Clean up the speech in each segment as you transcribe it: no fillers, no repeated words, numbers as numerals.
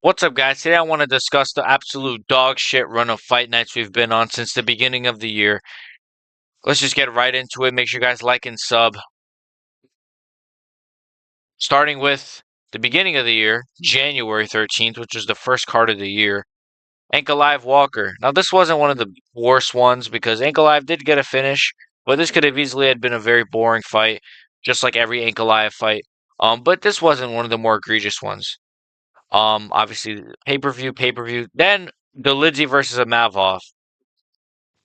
What's up, guys? Today I want to discuss the absolute dog shit run of fight nights we've been on since the beginning of the year. Let's just get right into it. Make sure you guys like and sub. Starting with the beginning of the year, January 13th, which was the first card of the year. Ankalaev Walker. Now, this wasn't one of the worst ones because Ankalaev did get a finish, but this could have easily had been a very boring fight, just like every Ankalaev fight. But this wasn't one of the more egregious ones. Obviously pay-per-view. Then the Lidzi versus Amavov.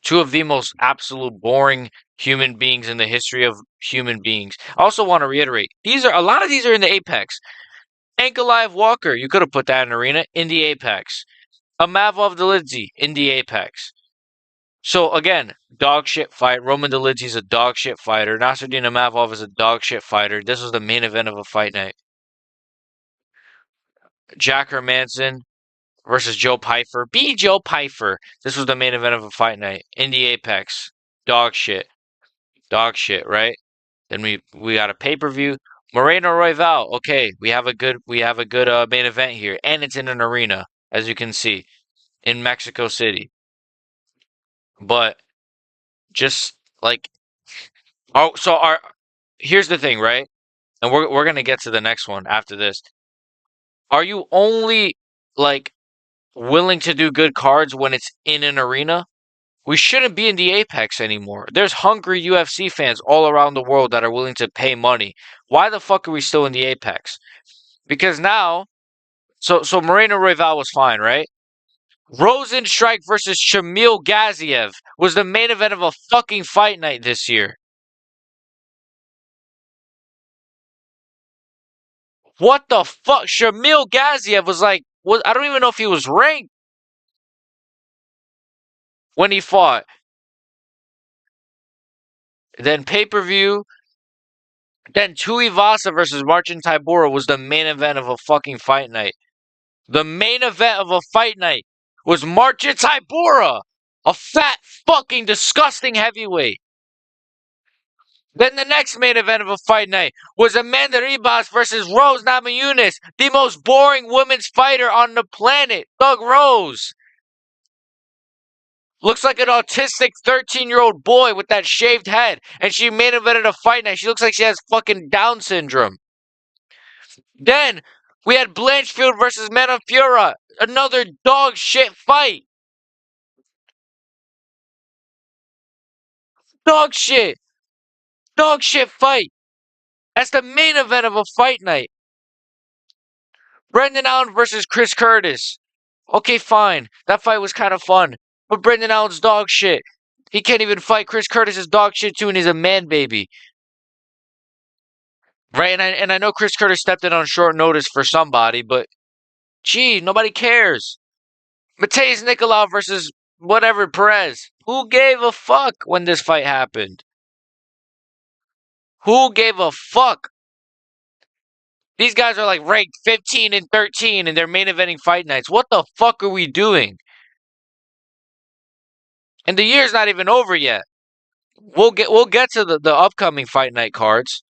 Two of the most absolute boring human beings in the history of human beings. I also want to reiterate, a lot of these are in the Apex. Ankalaev Walker, you could have put that in arena, in the Apex. Amavov Dolidze, in the Apex. So again, dog shit fight. Roman Dolidze is a dog shit fighter. Nasruddin Amavov is a dog shit fighter. This was the main event of a fight night. Jack Hermanson versus Joe Pyfer. Be Joe Pyfer. This was the main event of a fight night in the Apex. Dog shit, right? Then we got a pay-per-view. Moreno Royval. Okay, we have a good main event here, and it's in an arena, as you can see, in Mexico City. But just like, here's the thing, right? And we're gonna get to the next one after this. Are you only like willing to do good cards when it's in an arena? We shouldn't be in the Apex anymore. There's hungry UFC fans all around the world that are willing to pay money. Why the fuck are we still in the Apex? Because now, so Moreno Royval was fine, right? Rosenstrike versus Shamil Gaziev was the main event of a fucking fight night this year. What the fuck? Shamil Gaziev I don't even know if he was ranked when he fought. Then pay-per-view. Then Tuivasa versus Marcin Tybura was the main event of a fucking fight night. The main event of a fight night was Marcin Tybura, a fat, fucking, disgusting heavyweight. Then the next main event of a fight night was Amanda Ribas versus Rose Namajunas, the most boring women's fighter on the planet, Doug Rose. Looks like an autistic 13-year-old boy with that shaved head, and she main evented a fight night. She looks like she has fucking Down syndrome. Then we had Blanchfield versus Manafura, another dog shit fight. Dog shit. Dog shit fight. That's the main event of a fight night. Brendan Allen versus Chris Curtis. Okay, fine. That fight was kind of fun. But Brendan Allen's dog shit. He can't even fight. Chris Curtis is dog shit too, and he's a man baby. Right? And I know Chris Curtis stepped in on short notice for somebody, but gee, nobody cares. Mateus Nicolau versus whatever Perez. Who gave a fuck when this fight happened? Who gave a fuck? These guys are like ranked 15 and 13 in their main eventing fight nights. What the fuck are we doing? And the year's not even over yet. We'll get to the upcoming fight night cards.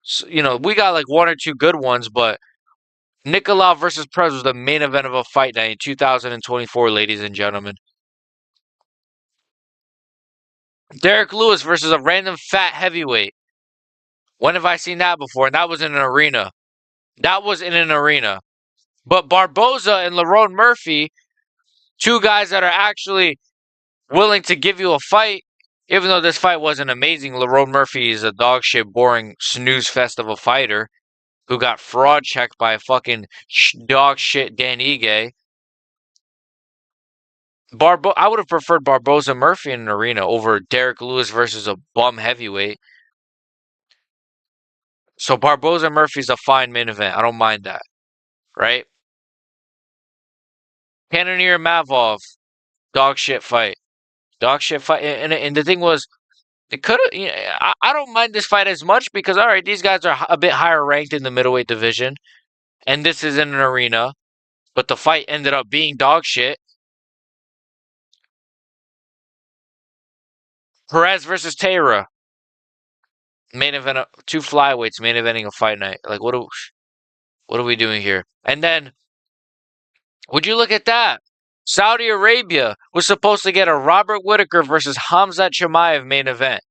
So, we got like one or two good ones, but Nicolau versus Perez was the main event of a fight night in 2024, ladies and gentlemen. Derek Lewis versus a random fat heavyweight. When have I seen that before? And that was in an arena. But Barboza and Lerone Murphy, two guys that are actually willing to give you a fight, even though this fight wasn't amazing. Lerone Murphy is a dog shit, boring snooze fest of a fighter who got fraud checked by a fucking dog shit Dan Ige. I would have preferred Barboza Murphy in an arena over Derek Lewis versus a bum heavyweight. So Barboza Murphy's a fine main event. I don't mind that. Right? Cannonier Mavov, dog shit fight. And the thing was, it could have. I don't mind this fight as much because, all right, these guys are a bit higher ranked in the middleweight division, and this is in an arena, but the fight ended up being dog shit. Perez versus Taylor, main event, two flyweights main eventing a fight night. Like, what are we doing here? And then Would you look at that? Saudi Arabia was supposed to get a Robert Whitaker versus Hamzat Chimaev main event.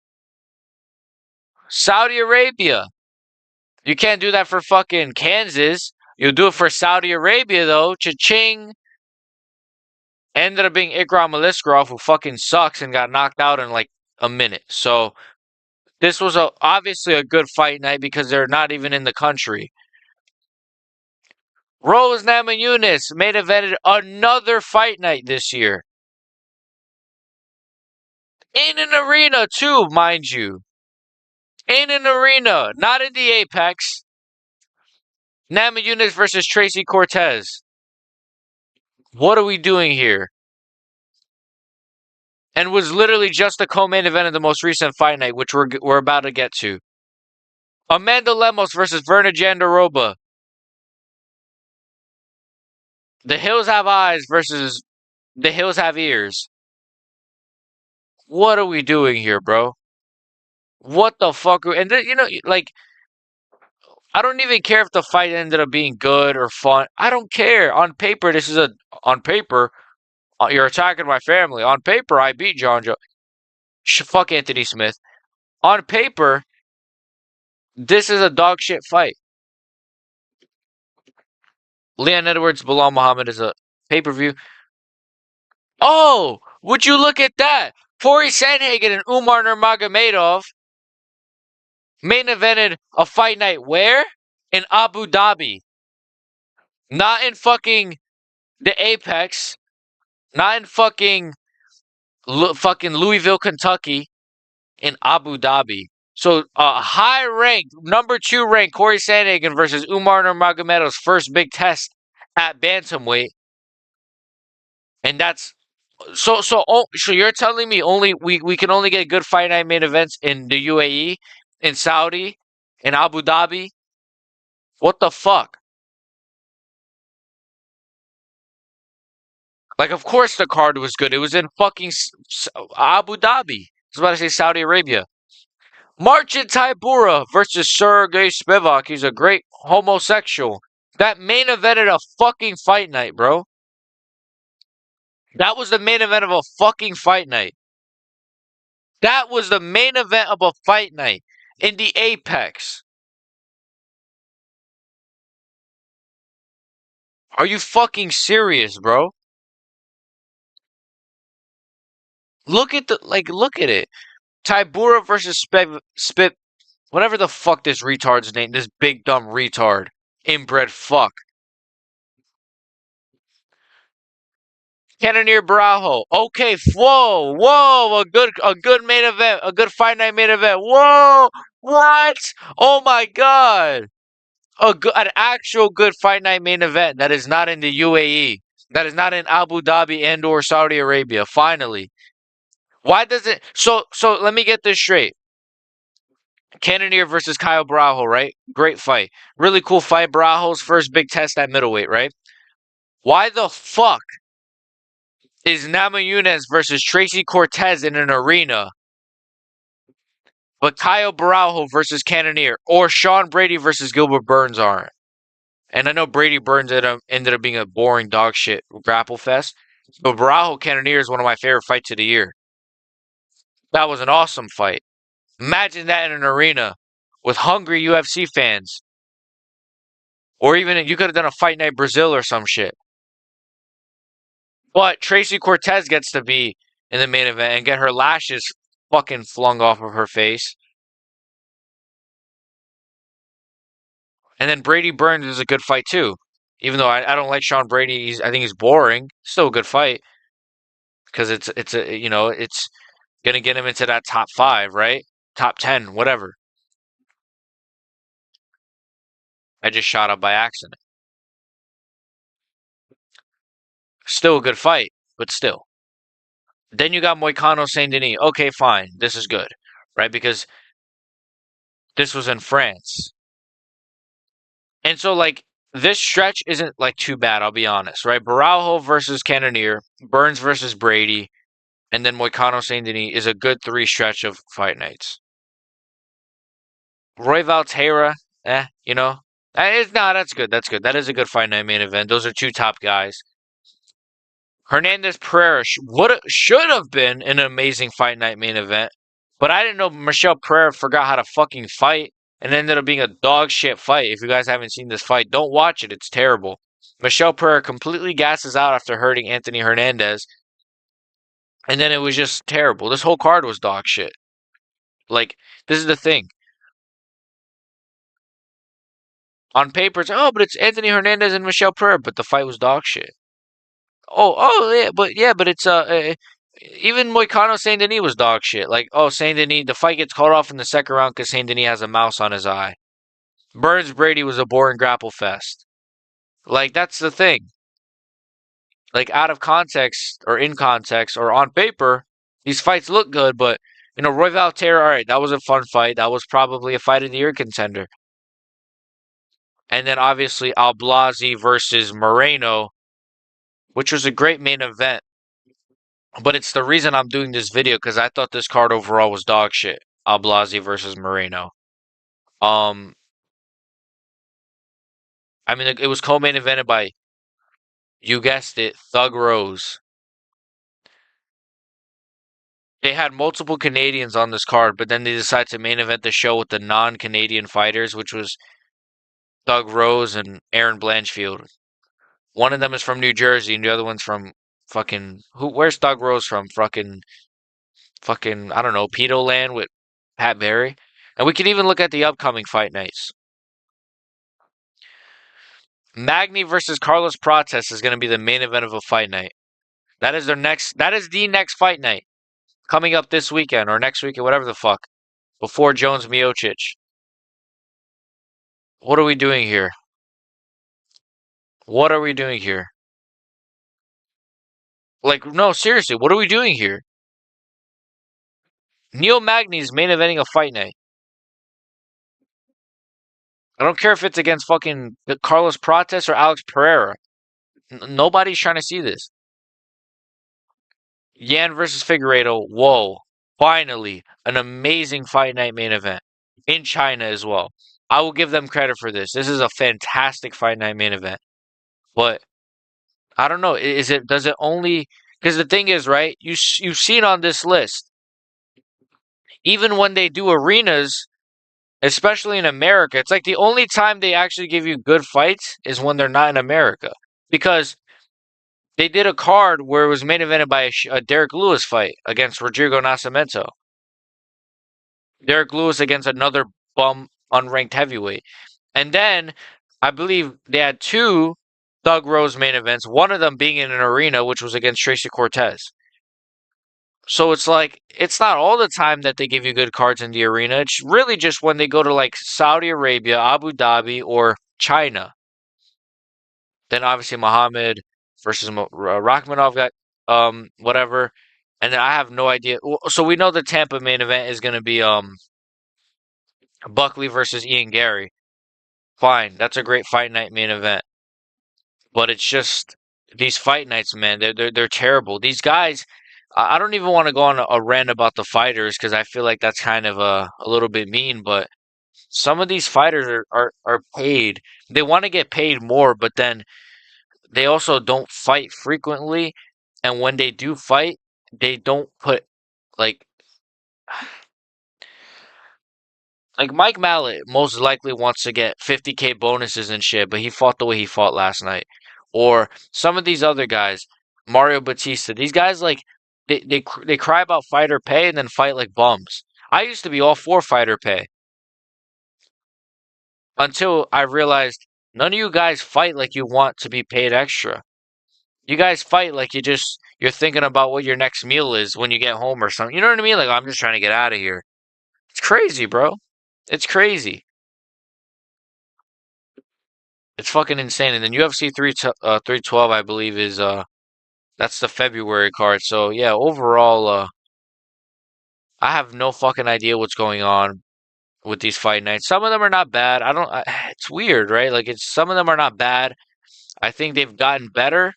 Saudi Arabia. You can't do that for fucking Kansas. You'll do it for Saudi Arabia, though. Cha-ching. Ended up being Ikram Aliskerov, who fucking sucks and got knocked out in like a minute. So this was obviously a good fight night because they're not even in the country. Rose Namajunas main evented another fight night this year. In an arena, too, mind you. In an arena, not in the Apex. Namajunas versus Tracy Cortez. What are we doing here? And was literally just the co-main event of the most recent fight night, which we're about to get to. Amanda Lemos versus Verna Jandiroba. The Hills Have Eyes versus The Hills Have Ears. What are we doing here, bro? What the fuck? And like, I don't even care if the fight ended up being good or fun. I don't care. On paper, on paper, you're attacking my family. On paper, I beat John Joe. Fuck Anthony Smith. On paper, this is a dog shit fight. Leon Edwards, Bilal Muhammad is a pay-per-view. Oh, would you look at that? Corey Sandhagen and Umar Nurmagomedov main evented a fight night where? In Abu Dhabi. Not in fucking the Apex. Not in fucking Louisville, Kentucky. In Abu Dhabi. So high-ranked, number 2 ranked Corey Sandhagen versus Umar Nurmagomedov's first big test at bantamweight. And that's so you're telling me we can only get good fight night main events in the UAE, in Saudi, in Abu Dhabi? What the fuck? Like, of course the card was good. It was in fucking Abu Dhabi. I was about to say Saudi Arabia. Marcin Tybura versus Sergey Spivak. He's a great homosexual. That main evented a fucking fight night, bro. That was the main event of a fucking fight night. That was the main event of a fight night in the Apex. Are you fucking serious, bro? Look at it. Tybura versus Spit, whatever the fuck this retard's name, this big dumb retard, inbred fuck. Cannonier Barajo. Okay, whoa, a good main event, a good fight night main event. Whoa, what? Oh my god. An actual good fight night main event that is not in the UAE, that is not in Abu Dhabi and or Saudi Arabia. Finally, why does it? So let me get this straight. Cannonier versus Kyle Barajo, right? Great fight, really cool fight. Barajo's first big test at middleweight, right? Why the fuck is Namajunas versus Tracy Cortez in an arena, but Kyle Barajo versus Cannonier or Sean Brady versus Gilbert Burns aren't? And I know Brady Burns ended up being a boring dog shit grapple fest. But Barajo Cannonier is one of my favorite fights of the year. That was an awesome fight. Imagine that in an arena with hungry UFC fans. Or even you could have done a Fight Night Brazil or some shit. But Tracy Cortez gets to be in the main event and get her lashes fucking flung off of her face. And then Brady Burns is a good fight too. Even though I don't like Sean Brady, I think he's boring. Still a good fight because it's gonna get him into that top 5, right? Top 10, whatever. I just shot up by accident. Still a good fight, but still. Then you got Moicano Saint Denis. Okay, fine, this is good, right? Because this was in France, and so like this stretch isn't like too bad. I'll be honest, right? Barajo versus Cannonier, Burns versus Brady, and then Moicano Saint Denis is a good 3 stretch of fight nights. Roy Valtera, you know. That's good. That's good. That is a good fight night main event. Those are 2 top guys. Hernandez Pereira should have been an amazing fight night main event, but I didn't know Michelle Pereira forgot how to fucking fight and ended up being a dog shit fight. If you guys haven't seen this fight, don't watch it. It's terrible. Michelle Pereira completely gasses out after hurting Anthony Hernandez, and then it was just terrible. This whole card was dog shit. Like, this is the thing. On paper, it's, oh, but it's Anthony Hernandez and Michelle Pereira, but the fight was dog shit. Yeah, but it's even Moicano Saint Denis was dog shit. Like, oh, Saint Denis, the fight gets called off in the second round because Saint Denis has a mouse on his eye. Burns Brady was a boring grapple fest. Like, that's the thing. Like, out of context or in context or on paper, these fights look good, but Royval Terror, all right, that was a fun fight. That was probably a fight of the year contender. And then obviously Alblasi versus Moreno, which was a great main event. But it's the reason I'm doing this video because I thought this card overall was dog shit. Alblasi versus Moreno. Um, I mean, it was co-main evented by, you guessed it, Thug Rose. They had multiple Canadians on this card, but then they decided to main event the show with the non-Canadian fighters, which was Thug Rose and Aaron Blanchfield. One of them is from New Jersey, and the other one's from fucking who? Where's Thug Rose from? Fucking I don't know, Pedo Land with Pat Barry. And we can even look at the upcoming fight nights. Magny versus Carlos Prates is going to be the main event of a fight night. That is the next fight night coming up this weekend or next weekend, whatever the fuck, before Jones Miocic. What are we doing here? What are we doing here? Like, no, seriously, what are we doing here? Neil Magny's main eventing a fight night. I don't care if it's against fucking Carlos Prates or Alex Pereira. Nobody's trying to see this. Yan versus Figueiredo. Whoa. Finally, an amazing fight night main event in China as well. I will give them credit for this. This is a fantastic fight night main event. But I don't know. Does it only, because the thing is, right? You've seen on this list, even when they do arenas, especially in America, it's like the only time they actually give you good fights is when they're not in America. Because they did a card where it was main evented by a Derek Lewis fight against Rodrigo Nascimento. Derek Lewis against another bum unranked heavyweight. And then I believe they had two Thug Rose main events, one of them being in an arena, which was against Tracy Cortez. So it's like, it's not all the time that they give you good cards in the arena. It's really just when they go to like Saudi Arabia, Abu Dhabi, or China. Then obviously Muhammad versus Rakhmonov got whatever. And then I have no idea. So we know the Tampa main event is going to be Buckley versus Ian Gary. Fine, that's a great fight night main event. But it's just these fight nights, man. They're terrible. These guys. I don't even want to go on a rant about the fighters because I feel like that's kind of a little bit mean. But some of these fighters are paid. They want to get paid more, but then they also don't fight frequently. And when they do fight, they don't put like Mike Mallet most likely wants to get 50K bonuses and shit, but he fought the way he fought last night. Or some of these other guys, Mario Batista, these guys like they cry about fighter pay and then fight like bums. I used to be all for fighter pay until I realized none of you guys fight like you want to be paid extra. You guys fight like you're thinking about what your next meal is when you get home or something. You know what I mean? Like I'm just trying to get out of here. It's crazy, bro. It's crazy. It's fucking insane. And then UFC 312, I believe, is that's the February card. So yeah, overall, I have no fucking idea what's going on with these fight nights. Some of them are not bad. It's weird, right? Like it's some of them are not bad. I think they've gotten better,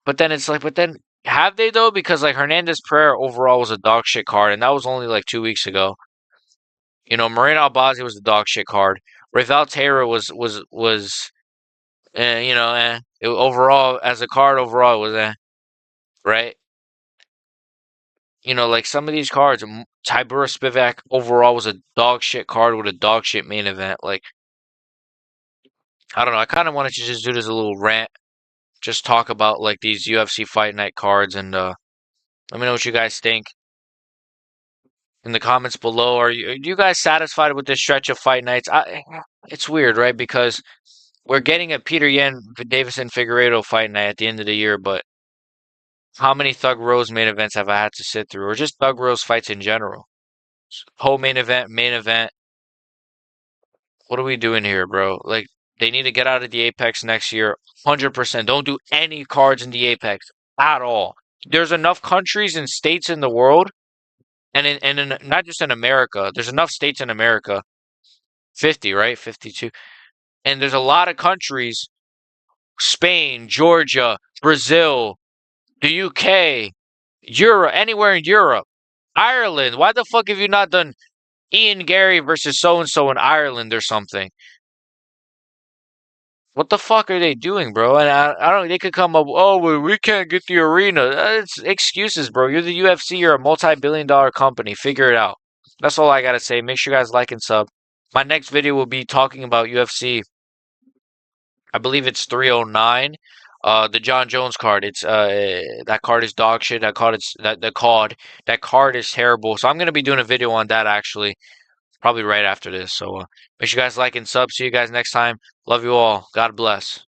but then it's like, but then have they though? Because like Hernandez Pereira overall was a dog shit card, and that was only like 2 weeks ago. Moreno Albazi was a dog shit card. Rafael Taylor was overall as a card overall it was right? Like some of these cards, Tybura Spivak overall was a dog shit card with a dog shit main event. Like, I don't know. I kind of wanted to just do this a little rant, just talk about like these UFC Fight Night cards, and let me know what you guys think in the comments below. Are you guys satisfied with this stretch of Fight Nights? It's weird, right? Because we're getting a Peter Yan Davison Figueiredo Fight Night at the end of the year, but how many Thug Rose main events have I had to sit through, or just Thug Rose fights in general? Whole main event, main event. What are we doing here, bro? Like, they need to get out of the Apex next year. 100%. Don't do any cards in the Apex at all. There's enough countries and states in the world, and not just in America. There's enough states in America. 50, right? 52. And there's a lot of countries, Spain, Georgia, Brazil, the UK, Europe, anywhere in Europe. Ireland. Why the fuck have you not done Ian Gary versus so and so in Ireland or something? What the fuck are they doing, bro? And I don't. They could come up. Oh, well, we can't get the arena. It's excuses, bro. You're the UFC. You're a multi-billion-dollar company. Figure it out. That's all I gotta say. Make sure you guys like and sub. My next video will be talking about UFC. I believe it's 309. The John Jones card. It's that card is dog shit. That card is that card is terrible. So I'm gonna be doing a video on that actually, probably right after this. So make sure you guys like and sub. See you guys next time. Love you all. God bless.